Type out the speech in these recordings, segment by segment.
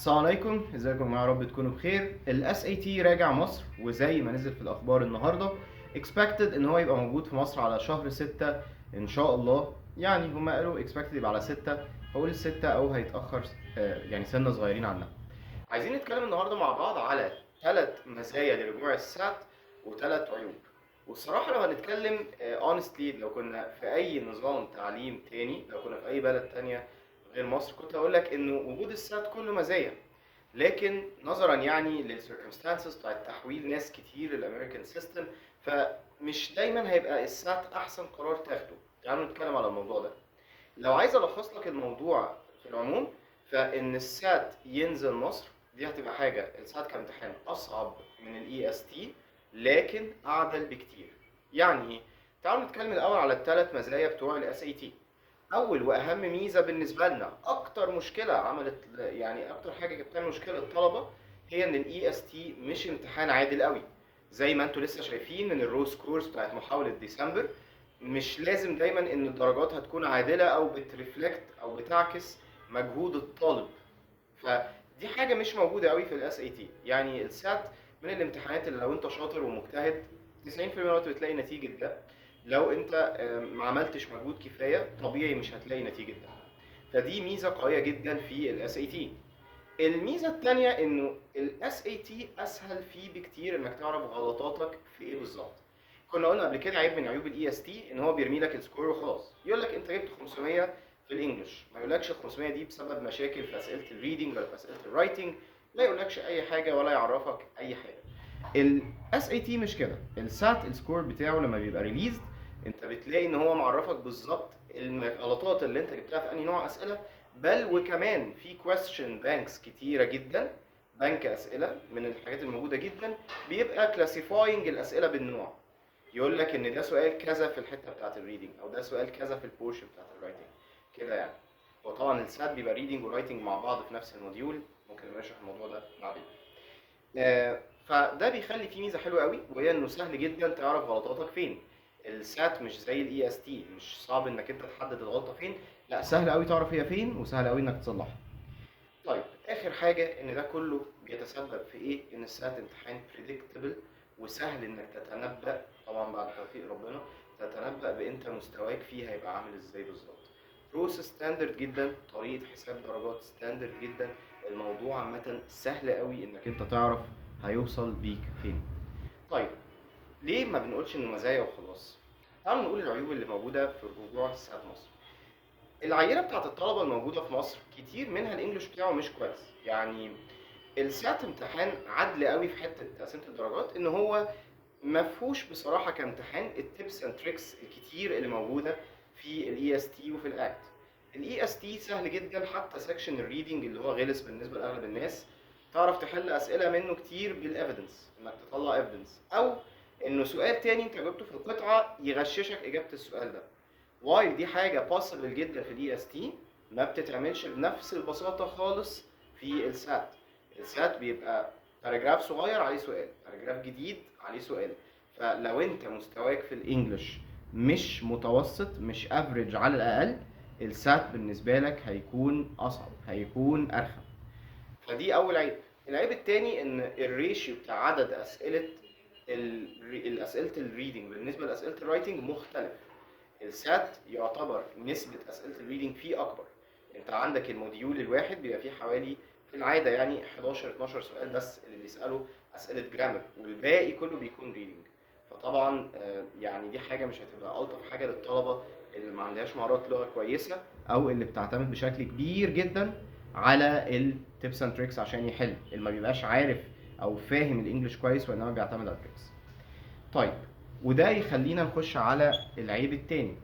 السلام عليكم، ازيكم يا رب تكونوا بخير. الاس اي تي راجع مصر، وزي ما نزل في الاخبار النهارده expected ان هو يبقى موجود في مصر على شهر 6 ان شاء الله. يعني هما قالوا expected يبقى على 6، هقول 6 او هيتاخر يعني سنه صغيرين عنها. عايزين نتكلم النهارده مع بعض على 3 مزايا لرجوع السات و3 عيوب. والصراحه لو هنتكلم honestly، لو كنا في اي نظام تعليم تاني، لو كنا في اي بلد تانية غير مصر، كنت هقول لك انه وجود السات كله مزايا. لكن نظرا يعني للسيركمستانسز بتاعت تحويل ناس كتير للامريكان سيستم، فمش دايما هيبقى السات احسن قرار تاخده. تعالوا نتكلم على الموضوع ده. لو عايز الخص لك الموضوع في العموم، فان السات ينزل مصر دي هتبقى حاجه، السات كامتحان اصعب من الاي اس تي لكن اعدل بكتير. يعني ايه؟ تعالوا نتكلم الاول على الثلاث مزايا بتوع الاس اي تي. اول واهم ميزه بالنسبه لنا، اكتر مشكله عملت يعني اكتر حاجه كانت بتعمل مشكله للطلبه، هي ان الاي اس تي مش امتحان عادل قوي. زي ما انتوا لسه شايفين من الرو سكورز بتاعت محاوله ديسمبر، مش لازم دايما ان الدرجات هتكون عادله او بترفلكت او بتعكس مجهود الطالب. فدي حاجه مش موجوده قوي في الاس اي تي. يعني السات من الامتحانات اللي لو انت شاطر ومجتهد 90% من الوقت بتلاقي نتيجه ده. لو انت ما عملتش مجهود كفايه طبيعي مش هتلاقي نتيجه ده. فدي ميزه قويه جدا في الاس اي تي. الميزه الثانيه انه الاس اي تي اسهل فيه بكتير انك تعرف غلطاتك في ايه بالظبط. كنا قلنا قبل كده عيب من عيوب الاي اس تي ان هو بيرمي لك السكور وخلاص، يقول لك انت جبت 500 في الانجليش، ما يقولكش ال 500 دي بسبب مشاكل في اسئله الريدنج ولا في اسئله الرايتنج، لا يقولكش اي حاجه ولا يعرفك اي حاجه. الاس اي تي مش كده. السات السكور بتاعه لما بيبقى ريليزد انت بتلاقي ان هو معرفك بالظبط الغلطات اللي انت جبتها في انهي نوع اسئله، بل وكمان في كويستشن بانكس كتيره جدا. بنك اسئله من الحاجات الموجوده جدا بيبقى كلاسيفاينج الاسئله بالنوع، يقول لك ان ده سؤال كذا في الحته بتاعت الريدنج، او ده سؤال كذا في البورشن بتاعت الرايتنج كده يعني. وطبعا السات بيبقى ريدنج ورايتنج مع بعض في نفس الموديول، ممكن نشرح الموضوع ده بعدين. فده بيخلي فيه ميزه حلوه قوي، وهي انه سهل جدا تعرف غلطاتك فين. السات مش زي الاي اس تي، مش صعب انك انت تحدد الغلطه فين، لا سهل قوي تعرف هي فين وسهل قوي انك تصلحها. طيب اخر حاجه، ان ده كله بيتسبب في ايه؟ ان السات امتحان بريدكتبل وسهل انك تتنبأ، طبعا بعد توفيق ربنا، تتنبأ بانت مستواك فيه هيبقى عامل ازاي بالظبط. بروسيس ستاندرد جدا، طريقه حساب درجات ستاندرد جدا. الموضوع عامه سهل قوي انك انت تعرف هيوصل بيك فين. طيب ليه ما بنقولش انه مزايا وخلاص؟ تعالوا نقول العيوب اللي موجوده في رجوع السات مصر. العينه بتاعت الطلبه الموجوده في مصر كتير منها الانجليش بتاعه مش كويس. يعني السات امتحان عدل قوي في حته تقسيمه الدرجات، ان هو ما فيهوش بصراحه كامتحان التيبس اند تريكس الكتير اللي موجوده في الاي اس تي وفي الاكت. الاي اس تي سهل جدا، حتى سكشن الريدنج اللي هو غلس بالنسبه لاغلب الناس تعرف تحل اسئله منه كتير بالافيدنس، انك تطلع ايفيدنس، او انه سؤال تاني انت جبته في القطعه يغششك اجابه السؤال ده. وايل دي حاجه بوسيبل جدا في الاي اس تي، ما بتتعملش بنفس البساطه خالص في السات. السات بيبقى باراجراف صغير عليه سؤال، باراجراف جديد عليه سؤال. فلو انت مستواك في الانجليش مش متوسط، مش افريج على الاقل، السات بالنسبه لك هيكون اصعب، هيكون ارخم. فدي اول عيب. العيب التاني ان الريشيو بتاع عدد اسئله الاسئله الريدنج بالنسبه لاسئله الرايتنج مختلف. السات يعتبر نسبة أسئلة الريدنج فيه أكبر. أنت عندك الموديول الواحد بيبقى فيه حوالي في العادة يعني 11 12 سؤال بس اللي بيسألوا أسئلة جرامر، والباقي كله بيكون ريدنج. فطبعا يعني دي حاجة مش هتبقى ألطف حاجة للطلبة اللي ما عندهاش مهارات لغة كويسة، أو اللي بتعتمد بشكل كبير جدا على التيبس اند تريكس عشان يحل، اللي ما بيبقاش عارف أو فاهم الإنجليش كويس وإنما بيعتمد على التريكس. طيب وده يخلينا نخش على العيب التاني.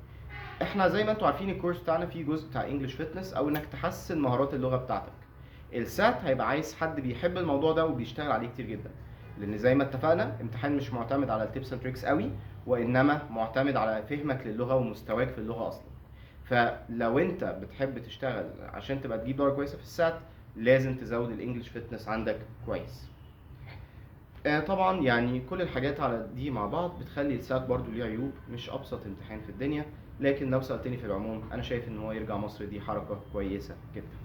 احنا زي ما انتوا عارفين الكورس بتاعنا فيه جزء بتاع انجلش فيتنس، او انك تحسن مهارات اللغه بتاعتك. السات هيبقى عايز حد بيحب الموضوع ده وبيشتغل عليه كتير جدا، لان زي ما اتفقنا امتحان مش معتمد على التيبس اند تريكس قوي، وانما معتمد على فهمك للغه ومستواك في اللغه اصلا. فلو انت بتحب تشتغل عشان تبقى تجيب درجه كويسه في السات، لازم تزود الانجلش فيتنس عندك كويس. طبعا يعني كل الحاجات على دي مع بعض بتخلي السات برضو ليه عيوب، مش ابسط امتحان في الدنيا. لكن لو سألتني في العموم انا شايف ان هو يرجع مصر دي حركة كويسة جدا.